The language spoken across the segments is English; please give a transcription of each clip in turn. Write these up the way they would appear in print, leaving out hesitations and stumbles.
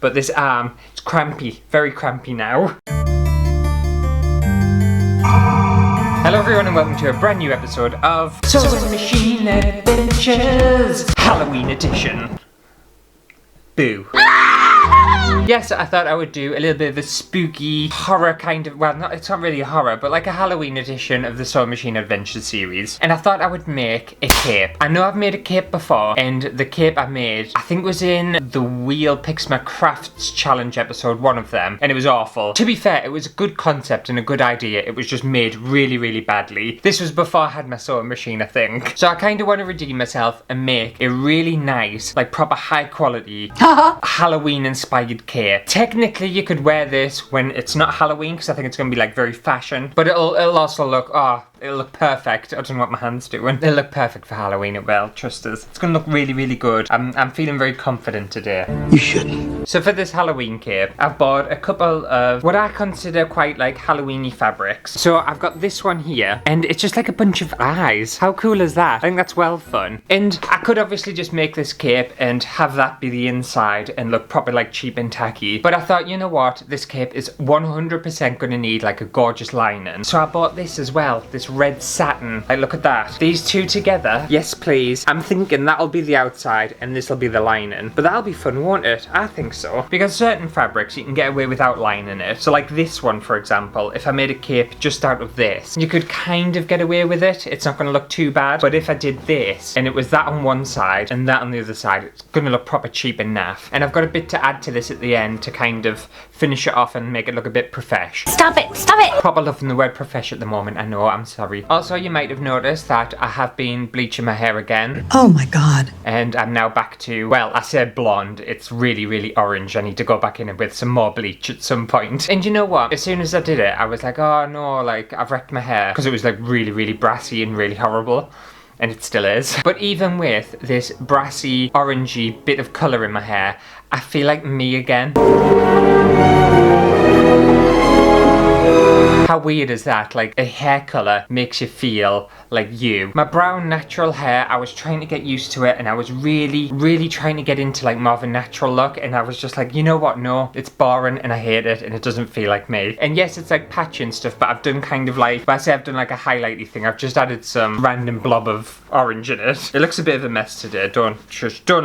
But this arm, it's crampy, very crampy now. Hello everyone and welcome to a brand new episode of Sewing Machine Adventures Halloween Edition. Boo. Yes, I thought I would do a little bit of a spooky horror kind of, well, it's not really a horror, but like a Halloween edition of the Sewing Machine Adventures series. And I thought I would make a cape. I know I've made a cape before, and the cape I made, I think was in the Wheel Picks My Crafts Challenge episode, one of them, and it was awful. To be fair, it was a good concept and a good idea. It was just made really, really badly. This was before I had my sewing machine, I think. So I kind of want to redeem myself and make a really nice, like proper high quality Halloween inspired cape. Technically you could wear this when it's not Halloween because I think it's going to be like very fashion, but it'll also look, it'll look perfect. I don't know what my hand's doing. It'll look perfect for Halloween, it will, trust us. It's going to look really, really good. I'm feeling very confident today. You shouldn't. So for this Halloween cape, I've bought a couple of what I consider quite like Halloween-y fabrics. So I've got this one here, and it's just like a bunch of eyes. How cool is that? I think that's well fun. And I could obviously just make this cape and have that be the inside and look proper like cheap and tacky. But I thought, you know what? This cape is 100% going to need like a gorgeous lining. So I bought this as well, this red satin. Like, look at that. These two together, yes please. I'm thinking that'll be the outside and this'll be the lining. But that'll be fun, won't it? I think so. Because certain fabrics you can get away without lining it. So like this one, for example, if I made a cape just out of this, you could kind of get away with it. It's not going to look too bad. But if I did this and it was that on one side and that on the other side, it's going to look proper cheap and naff. And I've got a bit to add to this at the end to kind of finish it off and make it look a bit profesh. Stop it! Stop it! Proper loving the word profesh at the moment, I know, I'm sorry. Also, you might have noticed that I have been bleaching my hair again. Oh my god. And I'm now back to, well, I said blonde, it's really, really orange. I need to go back in it with some more bleach at some point. And you know what? As soon as I did it, I was like, oh no, like, I've wrecked my hair. Because it was like really, really brassy and really horrible. And it still is. But even with this brassy, orangey bit of colour in my hair, I feel like me again. How weird is that? Like, a hair colour makes you feel like you. My brown natural hair, I was trying to get used to it, and I was really, really trying to get into like more of a natural look, and I was just like, you know what, no, it's boring and I hate it and it doesn't feel like me. And yes, it's like patchy and stuff, but I've done kind of like, when I say I've done like a highlighty thing, I've just added some random blob of orange in it. It looks a bit of a mess today, don't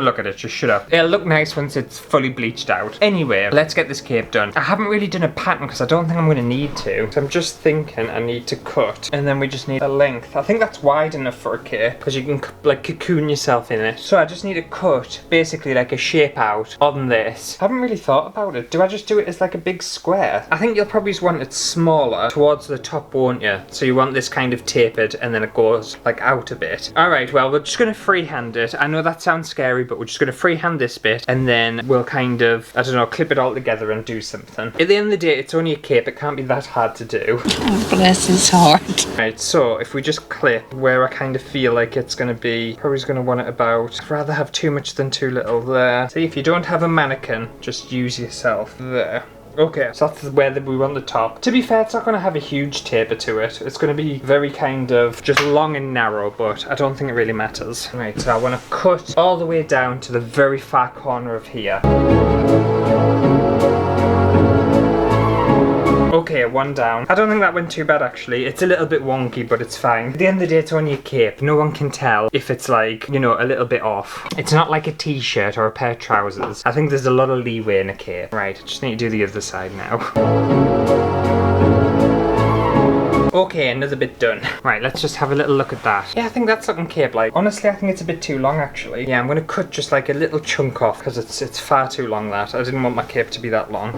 look at it, just shut up. It'll look nice once it's fully bleached out. Anyway, let's get this cape done. I haven't really done a pattern because I don't think I'm going to need to. So I'm just thinking I need to cut, and then we just need a length. I think that's wide enough for a cape because you can like cocoon yourself in it. So I just need to cut basically like a shape out on this. I haven't really thought about it. Do I just do it as like a big square? I think you'll probably just want it smaller towards the top, won't you? So you want this kind of tapered and then it goes like out a bit. Alright, well, we're just going to freehand it. I know that sounds scary, but we're just going to freehand this bit and then we'll kind of, I don't know, clip it all together and do something. At the end of the day, it's only a cape. It can't be that hard to do. Oh, bless his heart. Right, so if we just clip where I kind of feel like it's going to be, probably going to want it about, I'd rather have too much than too little there. See, if you don't have a mannequin, just use yourself there. Okay, so that's where we want the top. To be fair, it's not going to have a huge taper to it. It's going to be very kind of just long and narrow, but I don't think it really matters. Right, so I want to cut all the way down to the very far corner of here. Okay, one down. I don't think that went too bad actually. It's a little bit wonky, but it's fine. At the end of the day, it's only a cape. No one can tell if it's like, you know, a little bit off. It's not like a t-shirt or a pair of trousers. I think there's a lot of leeway in a cape. Right, I just need to do the other side now. Okay, another bit done. Right, let's just have a little look at that. Yeah, I think that's looking cape-like. Honestly, I think it's a bit too long, actually. Yeah, I'm going to cut just like a little chunk off because it's far too long, that. I didn't want my cape to be that long.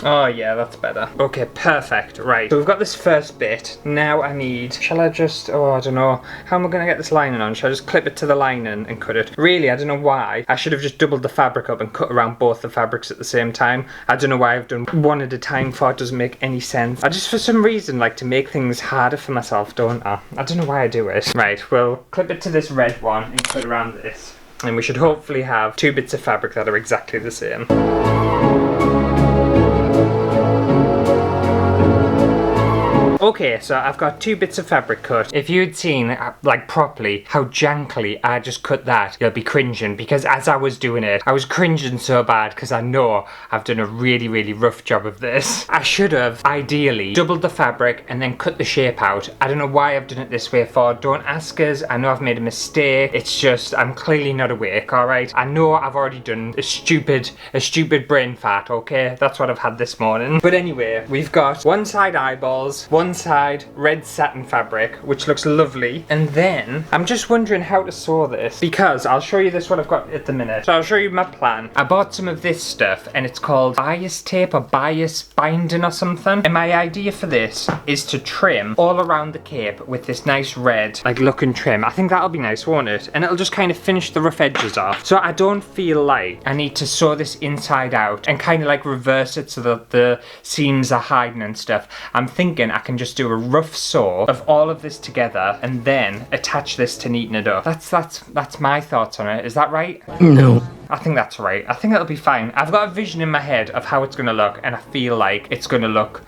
Oh yeah, that's better. Okay, perfect. Right, so we've got this first bit. Now I need, shall I just, oh, I don't know. How am I going to get this lining on? Shall I just clip it to the lining and cut it? Really, I don't know why. I should have just doubled the fabric up and cut around both the fabrics at the same time. I don't know why I've done one at a time for it. Doesn't make any sense. I just, for some reason, like to make things harder for myself, don't I? I don't know why I do it. Right, we'll clip it to this red one and cut around this. And we should hopefully have two bits of fabric that are exactly the same. Okay, so I've got 2 bits of fabric cut. If you had seen, like properly, how jankily I just cut that, you'll be cringing, because as I was doing it, I was cringing so bad because I know I've done a really rough job of this. I should have, ideally, doubled the fabric and then cut the shape out. I don't know why I've done it this way for. Don't ask us. I know I've made a mistake. It's just, I'm clearly not awake, alright? I know I've already done a stupid brain fart, okay? That's what I've had this morning. But anyway, we've got one side eyeballs, one side red satin fabric, which looks lovely. And then, I'm just wondering how to sew this, because I'll show you this what I've got at the minute. So I'll show you my plan. I bought some of this stuff, and it's called bias tape or bias binding or something. And my idea for this is to trim all around the cape with this nice red, like, looking trim. I think that'll be nice, won't it? And it'll just kind of finish the rough edges off. So I don't feel like I need to sew this inside out and kind of like reverse it so that the seams are hiding and stuff. I'm thinking I can just do a rough sew of all of this together and then attach this to neaten it up. That's my thoughts on it. Is that right? No. I think that's right. I think that'll be fine. I've got a vision in my head of how it's gonna look, and I feel like it's gonna look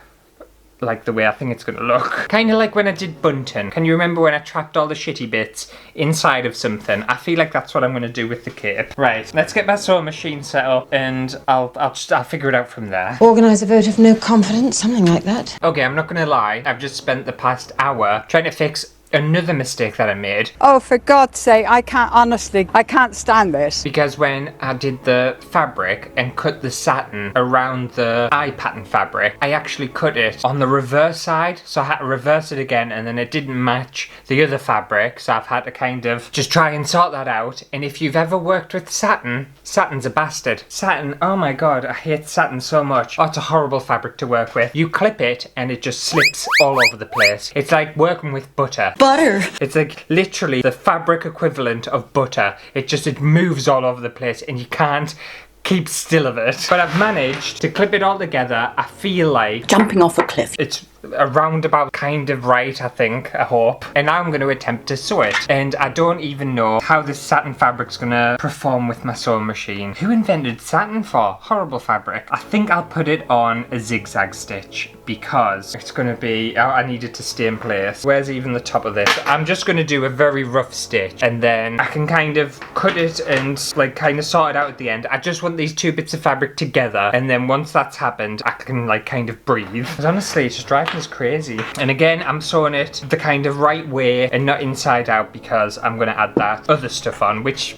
like the way I think it's gonna look. Kind of like when I did bunting. Can you remember when I trapped all the shitty bits inside of something? I feel like that's what I'm gonna do with the cape. Right, let's get my sewing machine set up and I'll figure it out from there. Organise a vote of no confidence, something like that. Okay, I'm not gonna lie. I've just spent the past hour trying to fix another mistake that I made. Oh, for God's sake, I can't stand this. Because when I did the fabric and cut the satin around the eye pattern fabric, I actually cut it on the reverse side, so I had to reverse it again, and then it didn't match the other fabric, so I've had to kind of just try and sort that out. And if you've ever worked with satin, satin's a bastard. Satin, oh my god, I hate satin so much. Oh, it's a horrible fabric to work with. You clip it and it just slips all over the place. It's like working with butter. Butter. It's like literally the fabric equivalent of butter. It moves all over the place and you can't keep still of it. But I've managed to clip it all together. I feel like Jumping off a cliff. it's a roundabout kind of right, I think, I hope. And now I'm going to attempt to sew it. And I don't even know how this satin fabric's going to perform with my sewing machine. Who invented satin for? Horrible fabric. I think I'll put it on a zigzag stitch because it's going to be, I need it to stay in place. Where's even the top of this? I'm just going to do a very rough stitch and then I can kind of cut it and like kind of sort it out at the end. I just want these 2 bits of fabric together, and then once that's happened, I can like kind of breathe. But honestly, it's just driving us crazy. And again, I'm sewing it the kind of right way and not inside out because I'm going to add that other stuff on, which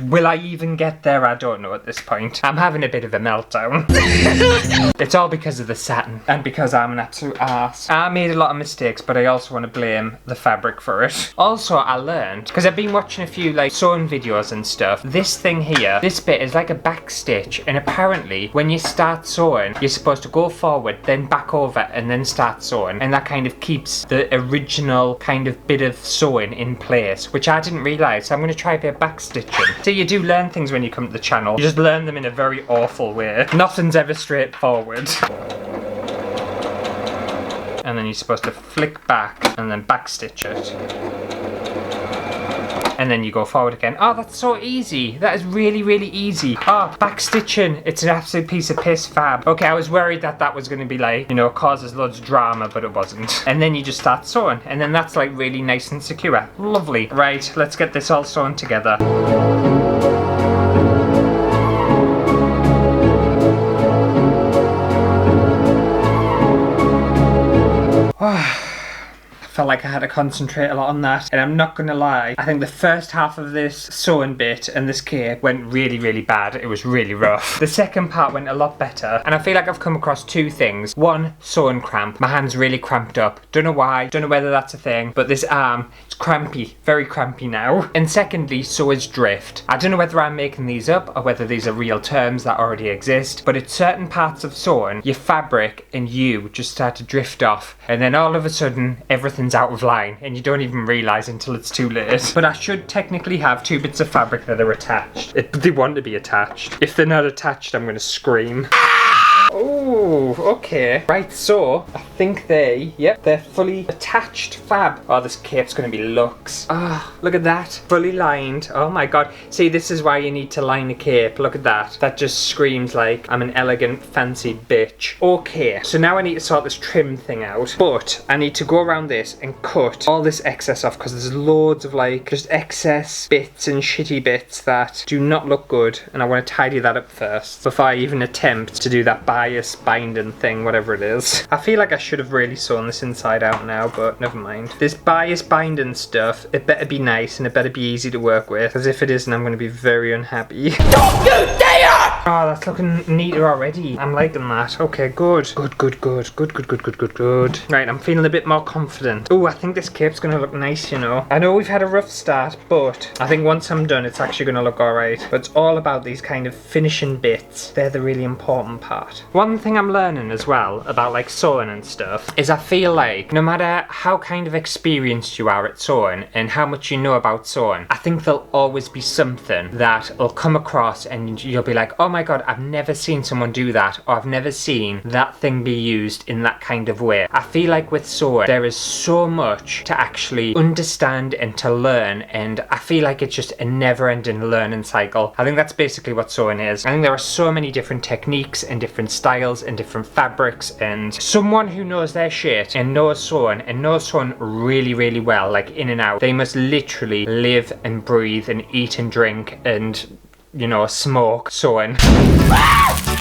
will I even get there? I don't know at this point. I'm having a bit of a meltdown. It's all because of the satin and because I'm an absolute arse. I made a lot of mistakes, but I also want to blame the fabric for it. Also, I learned, because I've been watching a few like sewing videos and stuff, this thing here, this bit is like a back stitch, and apparently when you start sewing, you're supposed to go forward, then back over, and then start sewing, and that kind of keeps the original kind of bit of sewing in place, which I didn't realise, so I'm going to try a bit of back stitching. So you do learn things when you come to the channel. You just learn them in a very awful way. Nothing's ever straightforward. And then you're supposed to flick back and then back stitch it. And then you go forward again. Oh, that's so easy. That is really easy. Oh, back stitching. It's an absolute piece of piss fab. Okay, I was worried that that was going to be like, you know, causes loads of drama, but it wasn't. And then you just start sewing. And then that's like really nice and secure. Lovely. Right, let's get this all sewn together. Felt like I had to concentrate a lot on that, and I'm not gonna lie, I think the first half of this sewing bit and this cape went really bad. It was really rough. The second part went a lot better, and I feel like I've come across 2 things. One, sewing cramp. My hand's really cramped up. Don't know why, don't know whether that's a thing, but this arm, it's crampy, very crampy now. And secondly, sewer's drift. I don't know whether I'm making these up or whether these are real terms that already exist, but at certain parts of sewing, your fabric and you just start to drift off, and then all of a sudden, everything's out of line and you don't even realise until it's too late. But I should technically have 2 bits of fabric that are attached. They want to be attached. If they're not attached, I'm going to scream. Oh, Oh, okay. Right, so I think they're fully attached. Fab. Oh, this cape's gonna be luxe. Ah, look at that. Fully lined. Oh my god. See, this is why you need to line a cape. Look at that. That just screams like I'm an elegant, fancy bitch. Okay, so now I need to sort this trim thing out. But I need to go around this and cut all this excess off because there's loads of like just excess bits and shitty bits that do not look good. And I want to tidy that up first before I even attempt to do that bias binding thing, whatever it is. I feel like I should have really sewn this inside out now, but never mind. This bias binding stuff, it better be nice and it better be easy to work with, because if it isn't, I'm going to be very unhappy. Don't you dare! Oh, that's looking neater already. I'm liking that. Okay, good. Good. Right, I'm feeling a bit more confident. Oh, I think this cape's going to look nice, you know. I know we've had a rough start, but I think once I'm done, it's actually going to look alright. But it's all about these kind of finishing bits. They're the really important part. One thing I'm learning as well about like sewing and stuff is I feel like no matter how kind of experienced you are at sewing and how much you know about sewing, I think there'll always be something that will come across and you'll be like, oh my god, I've never seen someone do that, or I've never seen that thing be used in that kind of way. I feel like with sewing there is so much to actually understand and to learn, and I feel like it's just a never-ending learning cycle. I think that's basically what sewing is. I think there are so many different techniques and different styles and different fabrics, and someone who knows their shit and knows sewing really, really well, like in and out, they must literally live and breathe and eat and drink and, you know, smoke sewing.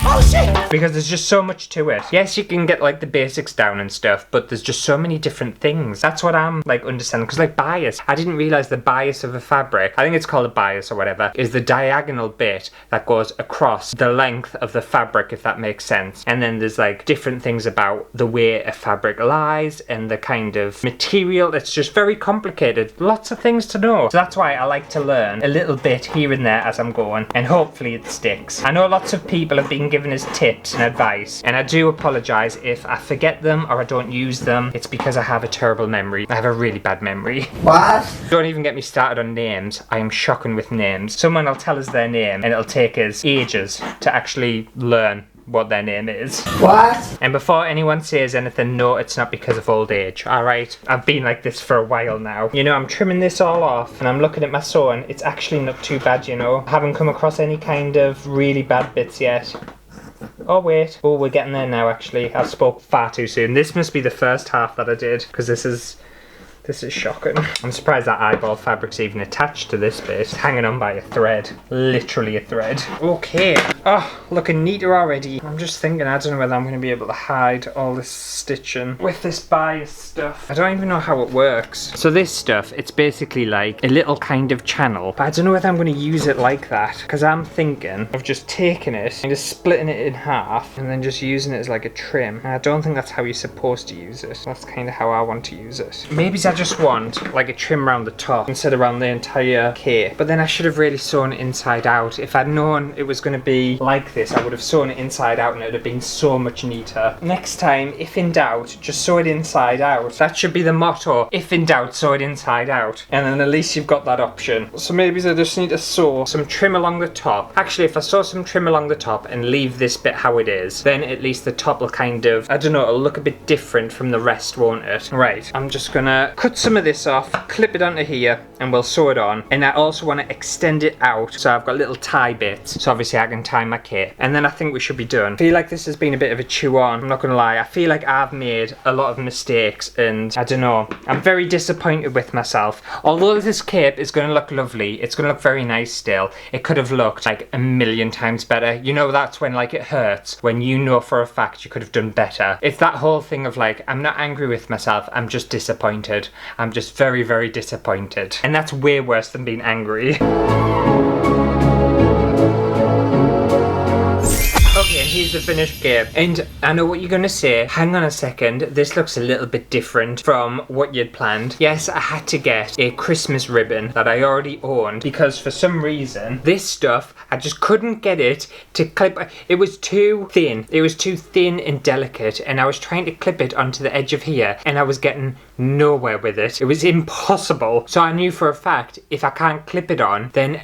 Oh shit! Because there's just so much to it. Yes, you can get like the basics down and stuff, but there's just so many different things. That's what I'm like understanding. Because like bias, I didn't realize the bias of a fabric, I think it's called a bias or whatever, is the diagonal bit that goes across the length of the fabric, if that makes sense. And then there's like different things about the way a fabric lies and the kind of material. It's just very complicated. Lots of things to know. So that's why I like to learn a little bit here and there as I'm going, and hopefully it sticks. I know lots of people have been giving us tips and advice, and I do apologise if I forget them or I don't use them. It's because I have a terrible memory. I have a really bad memory. What? Don't even get me started on names. I am shocking with names. Someone will tell us their name and it'll take us ages to actually learn what their name is. What? And before anyone says anything, no, it's not because of old age, alright? I've been like this for a while now. You know, I'm trimming this all off and I'm looking at my sewing. It's actually not too bad, you know. I haven't come across any kind of really bad bits yet. Oh wait, oh we're getting there now actually. I spoke far too soon. This must be the first half that I did, because this is shocking. I'm surprised that eyeball fabric's even attached to this bit. It's hanging on by a thread. Literally a thread. Okay. Oh, looking neater already. I'm just thinking, I don't know whether I'm going to be able to hide all this stitching with this bias stuff. I don't even know how it works. So this stuff, it's basically like a little kind of channel. But I don't know whether I'm going to use it like that, because I'm thinking of just taking it and just splitting it in half and then just using it as like a trim. And I don't think that's how you're supposed to use it. That's kind of how I want to use it. Maybe I just want like a trim around the top instead of around the entire cape. But then I should have really sewn it inside out. If I'd known it was going to be like this, I would have sewn it inside out and it would have been so much neater. Next time, if in doubt, just sew it inside out. That should be the motto. If in doubt, sew it inside out. And then at least you've got that option. So maybe I just need to sew some trim along the top. Actually, if I sew some trim along the top and leave this bit how it is, then at least the top will kind of, I don't know, it'll look a bit different from the rest, won't it? Right, I'm just gonna cut some of this off, clip it onto here, and we'll sew it on. And I also want to extend it out, so I've got little tie bits, so obviously I can tie my cape. And then I think we should be done. I feel like this has been a bit of a chew on, I'm not gonna lie. I feel like I've made a lot of mistakes, and I don't know, I'm very disappointed with myself. Although this cape is gonna look lovely, it's gonna look very nice still, it could have looked like a million times better. You know, that's when like it hurts, when you know for a fact you could have done better. It's that whole thing of like, I'm not angry with myself, I'm just disappointed. I'm just very, very disappointed. And that's way worse than being angry. Okay, and here's the finished cape. And I know what you're gonna say. Hang on a second, this looks a little bit different from what you'd planned. Yes, I had to get a Christmas ribbon that I already owned because for some reason, this stuff, I just couldn't get it to clip. It was too thin. It was too thin and delicate, and I was trying to clip it onto the edge of here, and I was getting nowhere with it. It was impossible. So I knew for a fact, if I can't clip it on, then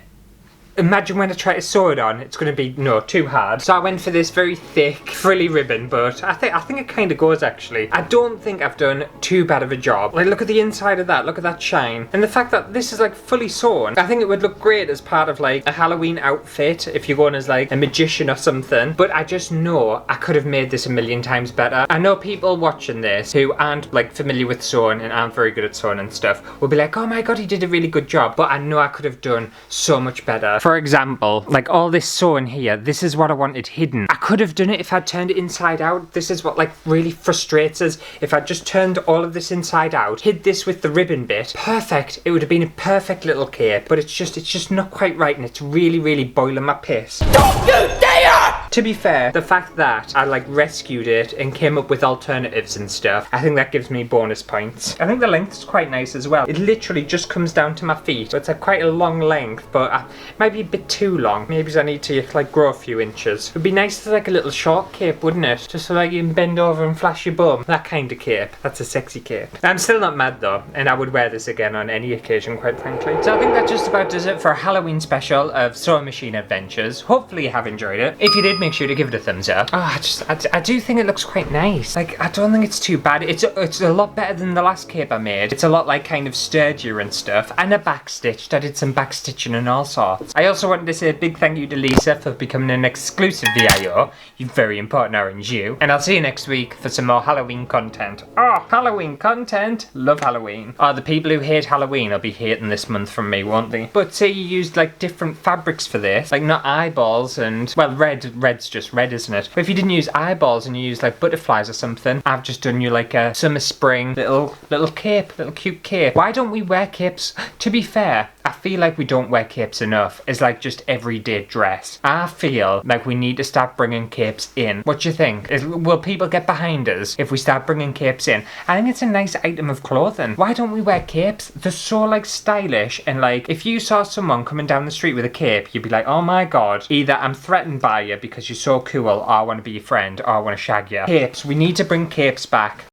imagine when I try to sew it on, it's going to be, no, too hard. So I went for this very thick, frilly ribbon, but I think it kind of goes, actually. I don't think I've done too bad of a job. Like, look at the inside of that, look at that shine. And the fact that this is, like, fully sewn, I think it would look great as part of, like, a Halloween outfit, if you're going as, like, a magician or something. But I just know I could have made this a million times better. I know people watching this who aren't, like, familiar with sewing and aren't very good at sewing and stuff will be like, oh my god, he did a really good job. But I know I could have done so much better. For example, like, all this sewing here, this is what I wanted hidden. I could have done it if I'd turned it inside out. This is what, like, really frustrates us. If I'd just turned all of this inside out, hid this with the ribbon bit, perfect. It would have been a perfect little cape. But it's just not quite right, and it's really, really boiling my piss. Don't you dare! To be fair, the fact that I, like, rescued it and came up with alternatives and stuff, I think that gives me bonus points. I think the length's quite nice as well. It literally just comes down to my feet. So it's, like, quite a long length, but it might be a bit too long. Maybe I need to, like, grow a few inches. It'd be nice to, like, a little short cape, wouldn't it? Just so, like, you can bend over and flash your bum. That kind of cape. That's a sexy cape. I'm still not mad, though, and I would wear this again on any occasion, quite frankly. So I think that just about does it for a Halloween special of Sewing Machine Adventures. Hopefully you have enjoyed it. If you did, make sure to give it a thumbs up. Oh, I do think it looks quite nice. Like, I don't think it's too bad. It's a lot better than the last cape I made. It's a lot, like, kind of sturdier and stuff, and a backstitched. I did some backstitching and all sorts. I also wanted to say a big thank you to Lisa for becoming an exclusive VIO. You very important orange, you. And I'll see you next week for some more Halloween content. Oh, Halloween content. Love Halloween. Oh, the people who hate Halloween will be hating this month from me, won't they? But say you used, like, different fabrics for this, like, not eyeballs and, well, red's just red, isn't it? But if you didn't use eyeballs and you used, like, butterflies or something, I've just done you, like, a summer spring little cape, little cute cape. Why don't we wear capes? To be fair, I feel like we don't wear capes enough as, like, just everyday dress. I feel like we need to start bringing capes in. What do you think? Will people get behind us if we start bringing capes in? I think it's a nice item of clothing. Why don't we wear capes? They're so, like, stylish, and, like, if you saw someone coming down the street with a cape, you'd be like, oh my god, either I'm threatened by you because you're so cool, or I want to be your friend, or I want to shag you. Capes, we need to bring capes back.